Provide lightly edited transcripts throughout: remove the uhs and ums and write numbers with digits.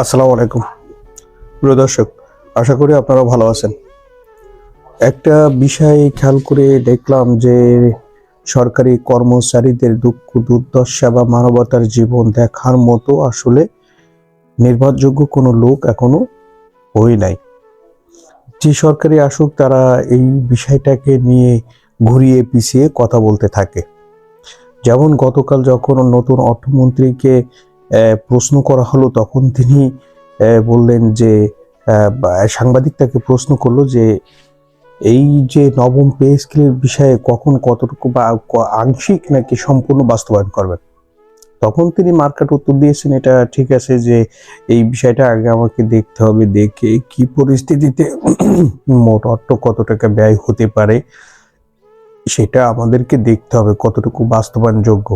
আসসালামু আলাইকুম প্রিয় দর্শক, আশা করি আপনারা ভালো আছেন। একটা বিষয় খেয়াল করে দেখলাম যে সরকারি কর্মচারীদের দুঃখ দুর্দশা বা মানবতার জীবন দেখার মতো আসলে নির্ভরযোগ্য কোনো লোক এখনো হই নাই। যে সরকারি আসুক তারা এই বিষয়টাকে নিয়ে ঘুরিয়ে পিছিয়ে কথা বলতে থাকে। যেমন গতকাল যখন নতুন অর্থমন্ত্রীকে প্রশ্ন করা হলো, তখন তিনি বললেন যে সাংবাদিক তাকে প্রশ্ন করলো যে এই যে নবম পে স্কেলের বিষয়ে কখন কতটুকু বা আংশিক নাকি সম্পূর্ণ বাস্তবায়ন করবেন। তখন তিনি মার্কাট উত্তর দিয়েছেন, এটা ঠিক আছে যে এই বিষয়টা আগে আমাকে দেখতে হবে, দেখে কি পরিস্থিতিতে মোট অর্থ কত টাকা ব্যয় হতে পারে সেটা আমাদেরকে দেখতে হবে কতটুকু বাস্তবায়নযোগ্য।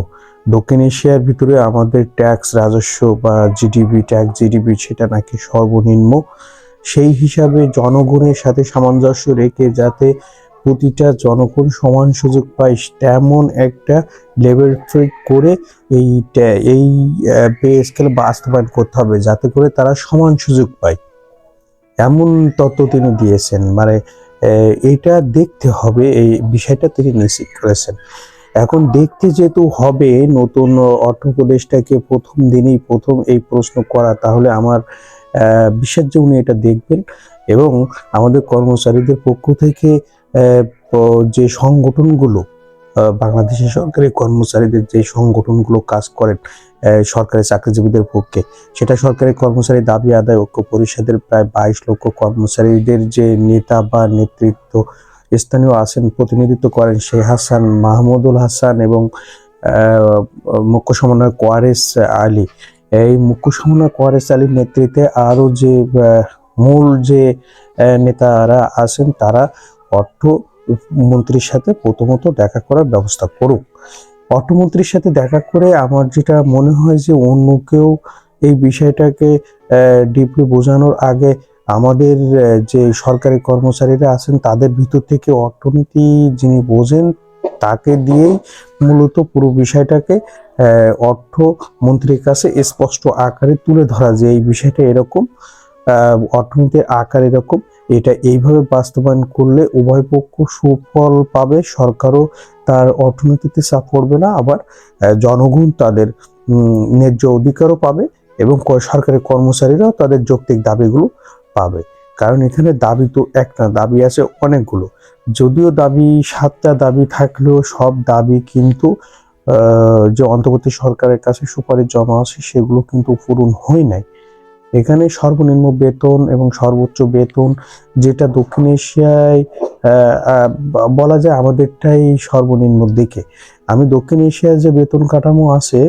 দক্ষিণ এশিয়ার ভিতরে আমাদের ট্যাক্স রাজস্ব বা জিডিপি সেটা নাকি সর্বনিম্ন। সেই হিসাবে জনগণের সাথে সামঞ্জস্য রেখে যাতে প্রতিটা জনগণ সমান সুযোগ পায় তেমন একটা লেভেল ফিট করে এই পে স্কেল বাস্তবায়ন করতে হবে, যাতে করে তারা সমান সুযোগ পায়, এমন তথ্য তিনি দিয়েছেন। মানে এটা দেখতে হবে, এই বিষয়টা তিনি নিশ্চিত করেছেন। এখন দেখতে যেহেতু হবে, নতুন অর্থ উপদেষ্টাকে প্রথম দিনেই প্রথম এই প্রশ্ন করা, তাহলে আমার বিশ্বাস যে উনি এটা দেখবেন এবং আমাদের কর্মচারীদের পক্ষ থেকে যে সংগঠনগুলো, বাংলাদেশের সরকারি কর্মচারীদের যে সংগঠনগুলো কাজ করেন সরকারি চাকরিজীবীদের পক্ষে, সেটা সরকারি কর্মচারী দাবি আদায় ঐক্য পরিষদের প্রায় 22 লক্ষ কর্মচারীদের যে নেতা বা নেতৃত্ব স্থানীয় আছেন, প্রতিনিধিত্ব করেন শেখ হাসান, মাহমুদুল হাসান এবং মুখ্য সমন্বয়ক ওয়ারেস আলী। এই মুখ্য সমন্বয়ক ওয়ারেস আলীর নেতৃত্বে আরো যে মূল যে নেতারা আছেন, তারা অর্থ মন্ত্রীর সাথে প্রথমত দেখা করার ব্যবস্থা করুক। অর্থমন্ত্রীর সাথে দেখা করে আমার যেটা মনে হয় যে অন্য কেউ এই বিষয়টাকে ডিপলি বোঝানোর আগে আমাদের যে সরকারি কর্মচারীরা আছেন তাদের ভিতর থেকে অর্থনীতি যিনি বোঝেন তাকে দিয়েই মূলত পুরো বিষয়টাকে অর্থমন্ত্রীর কাছে স্পষ্ট আকারে তুলে ধরা, যে এই বিষয়টা এরকম, অর্থনীতির আকার এরকম, এটা এইভাবে বাস্তবায়ন করলে উভয় পক্ষ সুফল পাবে, সরকারও তার অর্থনীতিতে চাপ পড়বে না, আবার জনগণ তাদের ন্যায্য অধিকারও পাবে এবং সরকারি কর্মচারীরাও তাদের যৌক্তিক দাবিগুলো পাবে। কারণ এখানে দাবি তো একটা, দাবি আছে অনেকগুলো। যদিও দাবি 7টা দাবি থাকলেও সব দাবি কিন্তু যে অন্তর্বর্তী সরকারের কাছে সুপারিশ জমা আছে সেগুলো কিন্তু পূরণ হয় নাই। এখানে সর্বনিম্ন বেতন এবং সর্বোচ্চ বেতন, যেটা দক্ষিণ এশিয়ায় বলা যায় আমাদেরটাই সর্বনিম্ন দিকে। আমি দক্ষিণ এশিয়ার যে বেতন কাঠামো আছে,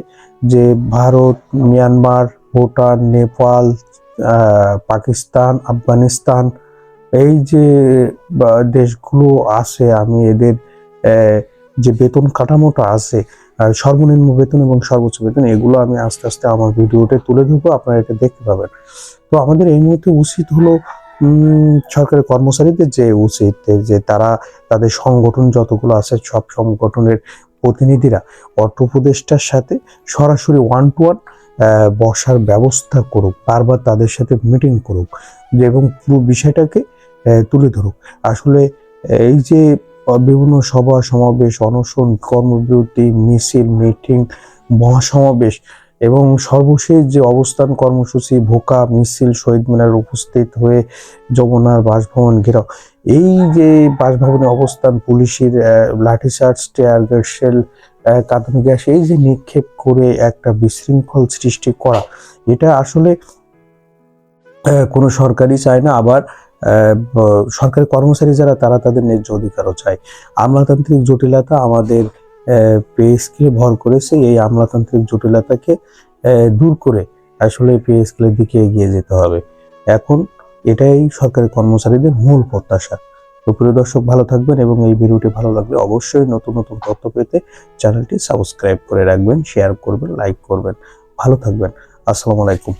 যে ভারত, মিয়ানমার, ভুটান, নেপাল, পাকিস্তান, আফগানিস্তান, এই যে দেশগুলো আছে, আমি এদের যে বেতন কাঠামোটা আছে, সর্বনিম্ন বেতন এবং সর্বোচ্চ বেতন, এগুলো আমি আস্তে আস্তে আমার ভিডিওতে তুলে ধরবো, আপনারা এটা দেখতে পাবেন। তো আমাদের এই মুহূর্তে উচিত হলো সরকারি কর্মচারীদের যে উচিত যে তারা তাদের সংগঠন যতগুলো আছে সব সংগঠনের প্রতিনিধিরা অর্থ উপদেষ্টার সাথে সরাসরি 1-to-1 বসার ব্যবস্থা করুক, বারবার তাদের সাথে মিটিং করুক এবং পুরো বিষয়টাকে তুলে ধরুক। আসলে এই যে বিভিন্ন সভা সমাবেশ, অনশন, কর্মবিরতি, মিছিল, মিটিং, মহাসমাবেশ এবং সর্বশেষ যে অবস্থান কর্মসূচি, ভোকা মিছিল, শহীদ মিনারে উপস্থিত হয়ে যমুনার বাসভবন ঘেরাও, এই যে বাসভবনে অবস্থান, পুলিশের লাঠিচার্জ, টিয়ার গ্যাস, শেল, কাঁদানে গ্যাস, এই যে নিক্ষেপ করে একটা বিশৃঙ্খল সৃষ্টি করা, এটা আসলে কোনো সরকারই চায় না। আবার সরকারি কর্মচারী যারা তারা তাদের ন্যায্য অধিকারও চায়। আমলাতান্ত্রিক জটিলতা আমাদের পে স্কেলে ভর করেছে, এই আমলাতান্ত্রিক জটিলতাকে দূর করে আসলে পে স্কেলের দিকে এগিয়ে যেতে হবে। এখন এটাই সরকারি কর্মচারীদের মূল প্রত্যাশা। তো প্রিয় দর্শক, ভালো থাকবেন এবং এই ভিডিওটি ভালো লাগলে অবশ্যই নতুন নতুন তথ্য পেতে চ্যানেলটি সাবস্ক্রাইব করে রাখবেন, শেয়ার করবেন, লাইক করবেন। ভালো থাকবেন। আসসালামু আলাইকুম।